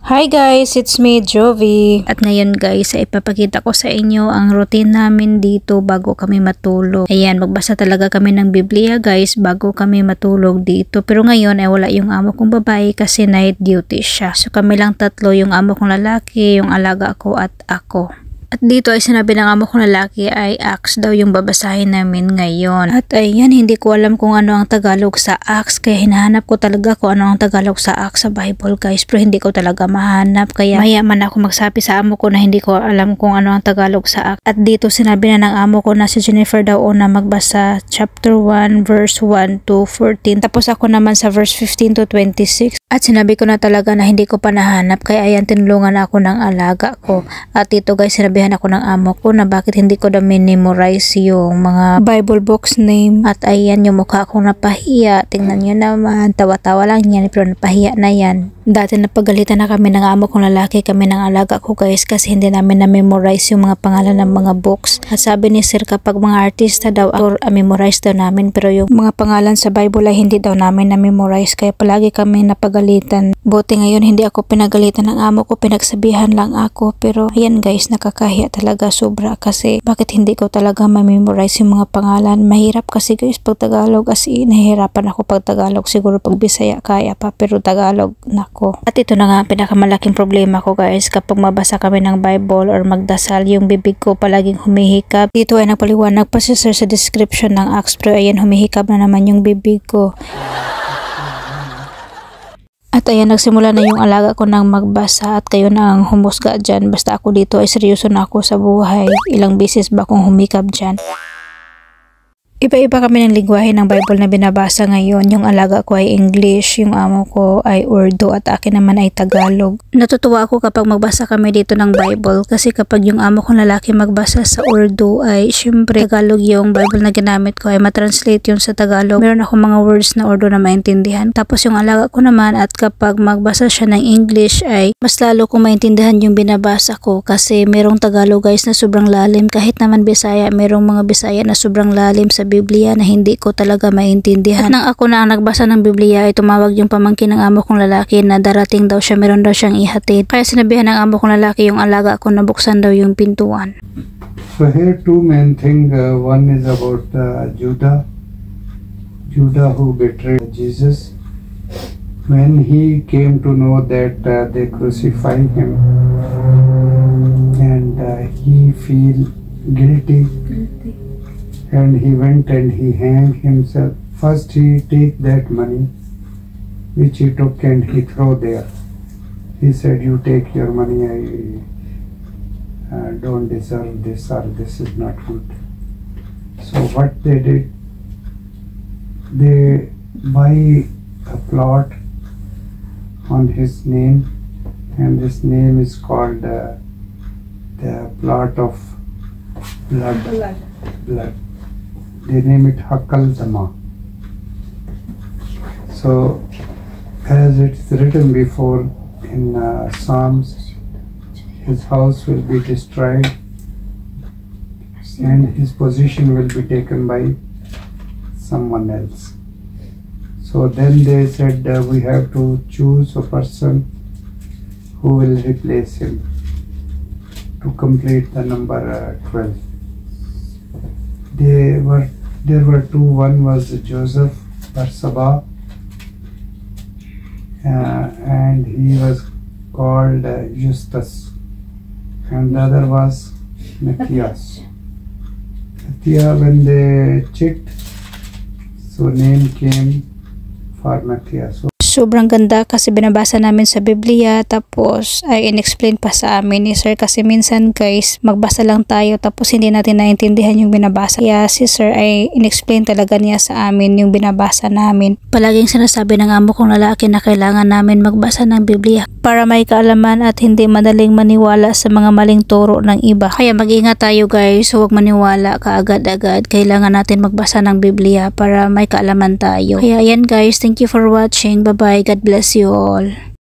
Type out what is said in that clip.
Hi guys, it's me, Jovi. At ngayon guys, ay ipapakita ko sa inyo ang routine namin dito bago kami matulog. Ayan, magbasa talaga kami ng Biblia guys bago kami matulog dito. Pero ngayon ay wala yung amo kong babae kasi night duty siya. So kami lang tatlo, yung amo kong lalaki, yung alaga ko at ako. At dito ay sinabi ng amo kong lalaki ay Acts daw yung babasahin namin ngayon. At ayan, hindi ko alam kung ano ang Tagalog sa Acts, kaya hinahanap ko talaga kung ano ang Tagalog sa Acts sa Bible guys, pero hindi ko talaga mahanap, kaya mayaman ako magsabi sa amo ko na hindi ko alam kung ano ang Tagalog sa Acts. At dito sinabi na ng amo ko na si Jennifer daw una magbasa chapter 1 verse 1 to 14, tapos ako naman sa verse 15 to 26. At sinabi ko na talaga na hindi ko pa nahanap, kaya ayan, tinulungan ako ng alaga ko. At dito guys, sinabihan ako ng amo ko na bakit hindi ko daw memorize yung mga Bible books name. At ayan, yung mukha akong napahiya. Tingnan nyo naman, tawa-tawa lang yan, pero napahiya na yan. Dati napagalitan na kami ng amo kong lalaki, kami ng alaga ko guys, kasi hindi namin na-memorize yung mga pangalan ng mga books. At sabi ni sir, kapag mga artista daw, memorize daw namin, pero yung mga pangalan sa Bible ay hindi daw namin na-memorize, kaya palagi kami napagalitan. Buti ngayon hindi ako pinagalitan ng amo ko, pinagsabihan lang ako. Pero ayan guys, nakakahiya talaga sobra, kasi bakit hindi ko talaga ma-memorize yung mga pangalan. Mahirap kasi guys pag Tagalog, as in nahihirapan ako pag Tagalog. Siguro pag Bisaya kaya pa, pero Tagalog nako. At ito na nga ang pinakamalaking problema ko guys, kapag mabasa kami ng Bible or magdasal, yung bibig ko palaging humihikab. Dito ay nagpaliwanag pa si sir sa description ng Acts, pero ayan, humihikab na naman yung bibig ko. At ayan, nagsimula na yung alaga ko ng magbasa, at kayo na ang humusga dyan. Basta ako dito ay seryoso na ako sa buhay. Ilang beses ba akong humikab dyan? Iba-iba kami ng lingwahe ng Bible na binabasa ngayon. Yung alaga ko ay English, yung amo ko ay Urdu, at akin naman ay Tagalog. Natutuwa ako kapag magbasa kami dito ng Bible, kasi kapag yung amo kong lalaki magbasa sa Urdu ay syempre Tagalog yung Bible na ginamit ko, ay matranslate yun sa Tagalog. Meron ako mga words na Urdu na maintindihan. Tapos yung alaga ko naman, at kapag magbasa siya ng English ay mas lalo kong maintindihan yung binabasa ko, kasi merong Tagalog guys na sobrang lalim. Kahit naman Bisaya, merong mga Bisaya na sobrang lalim sa Biblia na hindi ko talaga maintindihan. At nang ako na ang nagbasa ng Biblia ay tumawag yung pamangkin ng amo kong lalaki na darating daw siya, meron daw siyang ihatid. Kaya sinabihan ng amo kong lalaki yung alaga ko na buksan daw yung pintuan. So here two main things. One is about Judah who betrayed Jesus. When he came to know that they crucified him, and he feel guilty. And he went and he hanged himself. First he take that money which he took and he throw there. He said, you take your money, I don't deserve this, or this is not good. So what they did, they buy a plot on his name, and this name is called the plot of blood. They name it Hakal Dama. So, as it's written before in Psalms, his house will be destroyed and his position will be taken by someone else. So then they said we have to choose a person who will replace him to complete the number 12. There were two. One was Joseph Barsaba, and he was called Justus, and the other was Matthias. Matthias, when they checked, so name came for Matthias. Sobrang ganda kasi binabasa namin sa Biblia, tapos ay in-explain pa sa amin ni sir, kasi minsan guys magbasa lang tayo tapos hindi natin naintindihan yung binabasa. Kaya si sir ay in-explain talaga niya sa amin yung binabasa namin. Palaging sinasabi ng amo kong lalaki na kailangan namin magbasa ng Biblia para may kaalaman at hindi madaling maniwala sa mga maling turo ng iba. Kaya mag-ingat tayo guys, huwag maniwala kaagad-agad. Kailangan natin magbasa ng Biblia para may kaalaman tayo. Kaya ayan guys, thank you for watching. Bye bye. God bless you all.